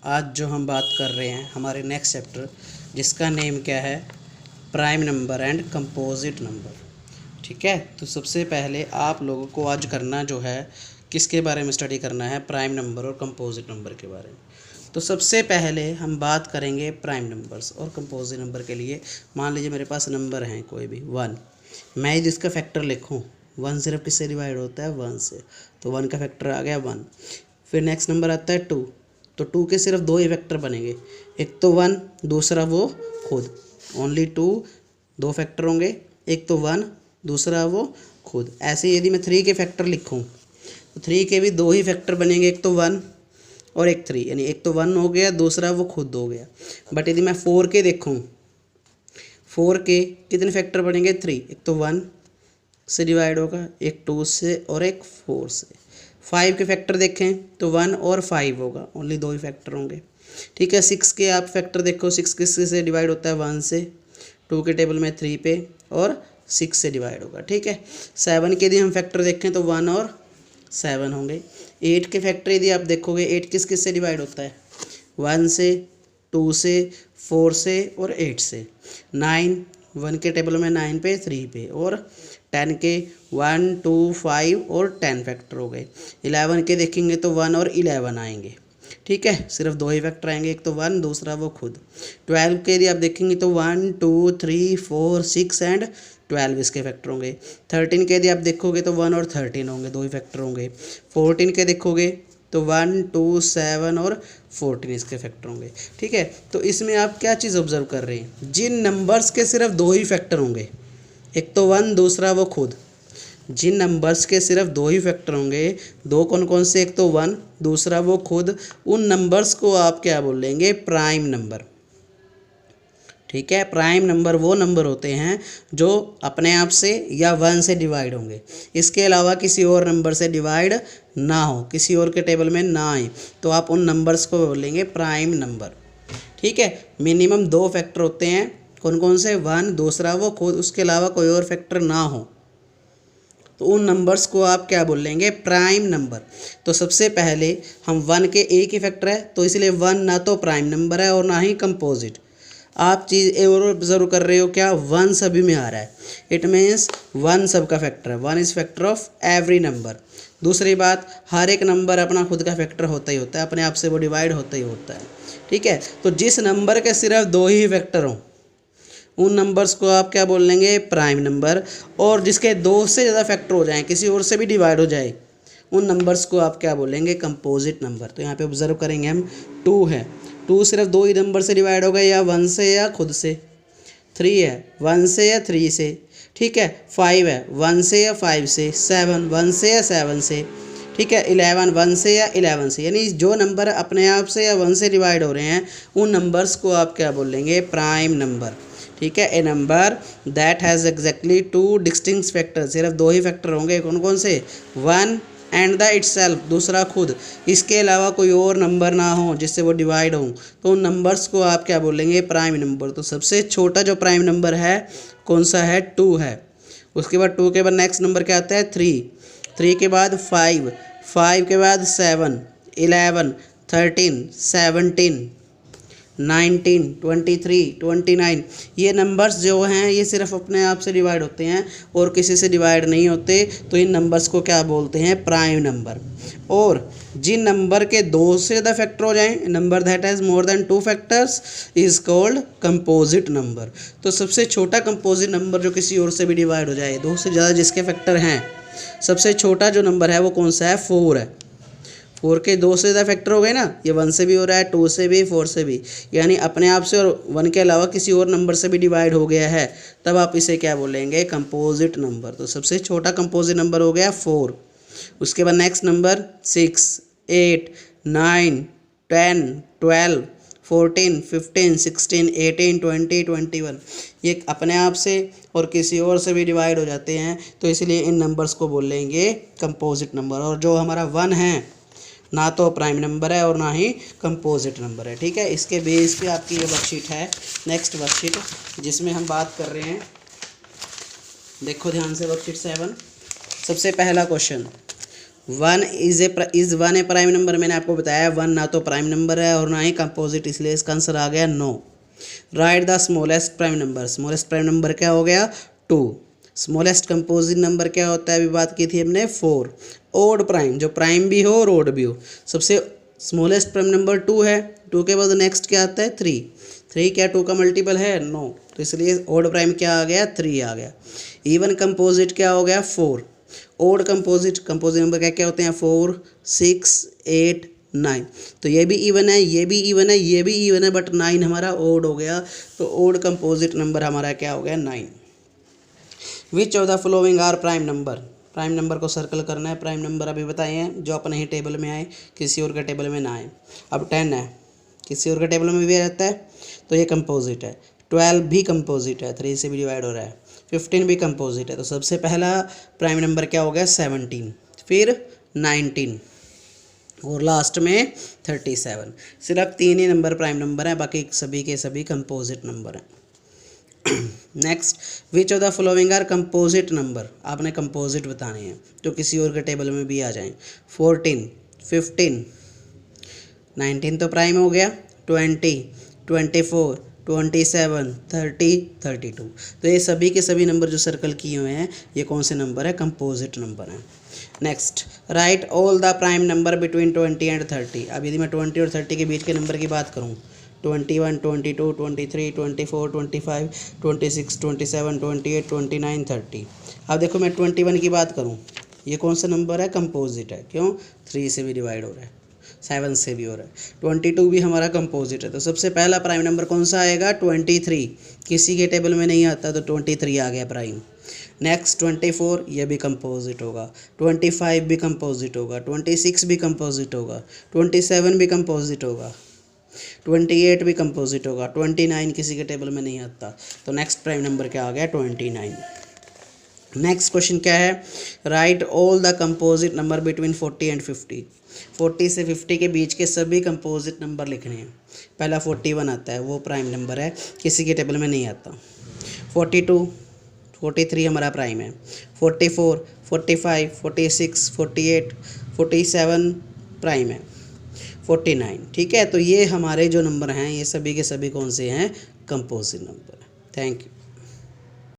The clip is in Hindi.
आज जो हम बात कर रहे हैं हमारे नेक्स्ट चैप्टर, जिसका नेम क्या है, prime number and composite number. ठीक है, तो सबसे पहले आप लोगों को आज करना जो है, किसके बारे में स्टडी करना है, प्राइम नंबर और कंपोजिट नंबर के बारे में। तो सबसे पहले हम बात करेंगे प्राइम नंबर्स और कंपोजिट नंबर के लिए। मान लीजिए मेरे पास नंबर हैं कोई भी 1, मैं यदि इसका फैक्टर लिखूँ, 1 सिर्फ किससे डिवाइड होता है, 1 से, तो 1 का फैक्टर आ गया 1। फिर नेक्स्ट नंबर आता है 2, तो 2 के सिर्फ 2 ही फैक्टर बनेंगे, एक तो 1, दूसरा वो खुद, ओनली 2, 2 फैक्टर होंगे, एक तो 1, दूसरा वो खुद। ऐसे यदि मैं 3 के फैक्टर लिखूं तो 3 के भी 2 ही फैक्टर बनेंगे, एक तो 1 और एक 3, यानी एक तो 1 हो गया, दूसरा वो खुद हो गया। बट यदि मैं 4 के देखूं, 4 के कितने फैक्टर बनेंगे, 3, एक तो 1 से डिवाइड होगा, एक 2 से और एक 4 से। 5 के फैक्टर देखें तो 1 और 5 होगा, ओनली 2 ही फैक्टर होंगे। ठीक है, 6 के आप फैक्टर देखो, 6 किससे से डिवाइड होता है, 1 से, 2 के टेबल में 3 पे और 6 से डिवाइड होगा। ठीक है, 7 के यदि हम फैक्टर देखें तो 1 और 7 होंगे। 8 के फैक्टर यदि आप देखोगे, 8 किस किस से डिवाइड होता है, 1 से, 2 से, 4 से और 8 से। 9, 1 के टेबल में 9 पे, 3 पे और 10 के 1, 2, 5 और 10 फैक्टर हो गए। 11 के देखेंगे तो 1 और 11 आएंगे। ठीक है, सिर्फ 2 ही फैक्टर आएंगे, एक तो 1, दूसरा वो खुद। 12 के यदि आप देखेंगे तो 1, 2, 3, 4, 6 एंड 12 इसके फैक्टर होंगे। 13 के यदि आप देखोगे तो 1 और 13 होंगे, 2 ही फैक्टर होंगे। 14 के देखोगे तो 1, 2, 7 और 14 इसके फैक्टर होंगे। ठीक है, तो इसमें आप क्या चीज़ ऑब्जर्व कर रहे हैं, जिन नंबर्स के सिर्फ 2 ही फैक्टर होंगे, एक तो 1, दूसरा वो खुद, जिन नंबर्स के सिर्फ 2 ही फैक्टर होंगे, 2 कौन कौन से, एक तो 1, दूसरा वो खुद, उन नंबर्स को आप क्या बोलेंगे, प्राइम नंबर। ठीक है, प्राइम नंबर वो नंबर होते हैं जो अपने आप से या 1 से डिवाइड होंगे, इसके अलावा किसी और नंबर से डिवाइड ना हो, किसी और के टेबल में ना आए, तो आप उन नंबर्स को बोलेंगे प्राइम नंबर। ठीक है, मिनिमम 2 फैक्टर होते हैं, कौन कौन से, 1, दूसरा वो खुद, उसके अलावा कोई और फैक्टर ना हो, तो उन नंबर्स को आप क्या बोलेंगे, प्राइम नंबर। तो सबसे पहले हम 1 के एक ही फैक्टर है, तो इसलिए 1 ना तो प्राइम नंबर है और ना ही कंपोजिट। आप चीज़ और ऑब्जर्व कर रहे हो क्या, 1 सभी में आ रहा है, इट मीन्स 1 सब का फैक्टर है, 1 is factor of every number. दूसरी बात, हर एक नंबर अपना खुद का फैक्टर होता ही होता है, अपने आप से वो डिवाइड होता ही होता है। ठीक है, तो जिस नंबर के सिर्फ 2 ही फैक्टर हों, उन नंबर्स को आप क्या बोल लेंगे, प्राइम नंबर। और जिसके 2 से ज़्यादा फैक्टर हो जाएं, किसी और से भी डिवाइड हो जाए, उन नंबर्स को आप क्या बोलेंगे, कंपोजिट नंबर। तो यहाँ पे ऑब्जर्व करेंगे हम, 2 है, 2 सिर्फ 2 ही नंबर से डिवाइड होगा, या 1 से या खुद से। 3 है, 1 से या 3 से। ठीक है, 5 है, 1 से या 5 से। 7, 1 से या 7 से। ठीक है, 11, 1 से या 11 से। यानी जो नंबर अपने आप से या 1 से डिवाइड हो रहे हैं, उन नंबर्स को आप क्या बोलेंगे, प्राइम नंबर। ठीक है, a number that has exactly 2 distinct factor, सिर्फ 2 ही फैक्टर होंगे, कौन कौन से, 1 एंड द इटसेल्फ, दूसरा खुद, इसके अलावा कोई और नंबर ना हो जिससे वो डिवाइड हो, तो उन नंबर्स को आप क्या बोलेंगे, प्राइम नंबर। तो सबसे छोटा जो प्राइम नंबर है कौन सा है, 2 है। उसके बाद 2 के बाद नेक्स्ट नंबर क्या आता है, 3, 3 के बाद 5, 5 के बाद 7, 11, 13, 17, 19, 23, 29। ये नंबर्स जो हैं ये सिर्फ अपने आप से डिवाइड होते हैं और किसी से डिवाइड नहीं होते, तो इन नंबर्स को क्या बोलते हैं, प्राइम नंबर। और जिन नंबर के 2 से ज़्यादा फैक्टर हो जाएं, number that has more than 2 factors is called composite number. तो सबसे छोटा कंपोजिट नंबर जो किसी और से भी डिवाइड हो जाए, 2 से ज़्यादा जिसके फैक्टर हैं, सबसे छोटा जो नंबर है वो कौन सा है, 4 है। 4 के 2 से ज़्यादा फैक्टर हो गए ना, ये 1 से भी हो रहा है, 2 से भी, 4 से भी, यानी अपने आप से और 1 के अलावा किसी और नंबर से भी डिवाइड हो गया है, तब आप इसे क्या बोलेंगे, कंपोजिट नंबर। तो सबसे छोटा कंपोजिट नंबर हो गया 4। उसके बाद नेक्स्ट नंबर 6, 8, 9, 10, 12, 14, 15, 16, 18, 20, 21, ये अपने आप से और किसी और से भी डिवाइड हो जाते हैं, तो इसलिए इन नंबर्स को बोलेंगे कंपोजिट नंबर। और जो हमारा 1 है, ना तो प्राइम नंबर है और ना ही कंपोजिट नंबर है। ठीक है, इसके बेस पे आपकी ये वर्कशीट है, नेक्स्ट वर्कशीट, जिसमें हम बात कर रहे हैं, देखो ध्यान से, वर्कशीट 7। सबसे पहला question, one is one A prime number, मैंने आपको बताया वन ना तो प्राइम नंबर है और ना ही कंपोजिट, इसलिए इसका आंसर आ गया no. Write the smallest prime number, smallest prime number क्या हो गया 2। स्मॉलेस्ट कंपोजिट नंबर क्या होता है, अभी बात की थी हमने 4। ओड प्राइम, जो प्राइम भी हो और ओड भी हो, सबसे स्मॉलेस्ट प्राइम नंबर 2 है, 2 के बाद नेक्स्ट क्या आता है 3। 3 क्या 2 का मल्टीपल है, नो, तो इसलिए ओड प्राइम क्या आ गया 3 आ गया। इवन कंपोजिट क्या हो गया 4। ओड कंपोजिट नंबर क्या क्या होते हैं 4, 6, 8, 9, तो ये भी इवन है, ये भी इवन है, ये भी इवन है, बट 9 हमारा ओड हो गया, तो ओड कंपोजिट नंबर हमारा क्या हो गया 9। Which of the following are prime number, prime number को सर्कल करना है। प्राइम नंबर अभी बताए हैं जो अपने ही टेबल में आए, किसी और के टेबल में ना आए। अब 10 है, किसी और के टेबल में भी रहता है, तो ये कंपोजिट है। 12 भी कंपोजिट है, 3 से भी डिवाइड हो रहा है। 15 भी कंपोजिट है, तो सबसे पहला प्राइम नंबर क्या हो गया 17, फिर 19 और लास्ट में 37। सिर्फ 3 ही नंबर प्राइम नंबर हैं, बाकी सभी के सभी कंपोजिट नंबर हैं। Next, which of the following are composite number, आपने कंपोजिट बताने हैं जो किसी और के टेबल में भी आ जाएं। 14, 15, 19 तो प्राइम हो गया, 20, 24, 27, 30, 32, तो ये सभी के सभी नंबर जो सर्कल किए हुए हैं ये कौन से नंबर है, कंपोजिट नंबर हैं। Next, right all the prime number between 20 and 30। अब यदि मैं 20 और 30 के बीच के नंबर की बात करूँ, 21, 22, 23, 24, 25, 26, 27, 28, 29, 30। अब देखो मैं 21 की बात करूँ, ये कौन सा नंबर है, कंपोजिट है, क्यों 3 से भी डिवाइड हो रहा है, 7 से भी हो रहा है। 22 भी हमारा कंपोजिट है, तो सबसे पहला प्राइम नंबर कौन सा आएगा 23, किसी के टेबल में नहीं आता, तो 23 आ गया प्राइम। नेक्स्ट 24, ये भी कंपोजिट होगा। 25 भी कंपोजिट होगा, 26 भी कंपोजिट होगा, 27 भी कंपोजिट होगा, 28 भी कंपोजिट होगा, 29 किसी के टेबल में नहीं आता, तो नेक्स्ट प्राइम नंबर क्या आ गया 29। नेक्स्ट क्वेश्चन क्या है, right all the composite number between 40 and 50। 40 से 50 के बीच के सभी कंपोजिट नंबर लिखने हैं। पहला 41 आता है, वो प्राइम नंबर है, किसी के टेबल में नहीं आता। 42, 43 हमारा प्राइम है। 44, 45, 46, 48, 47 प्राइम है। 49, ठीक है, तो ये हमारे जो नंबर हैं ये सभी के सभी कौन से हैं, कंपोजिट नंबर। Thank you.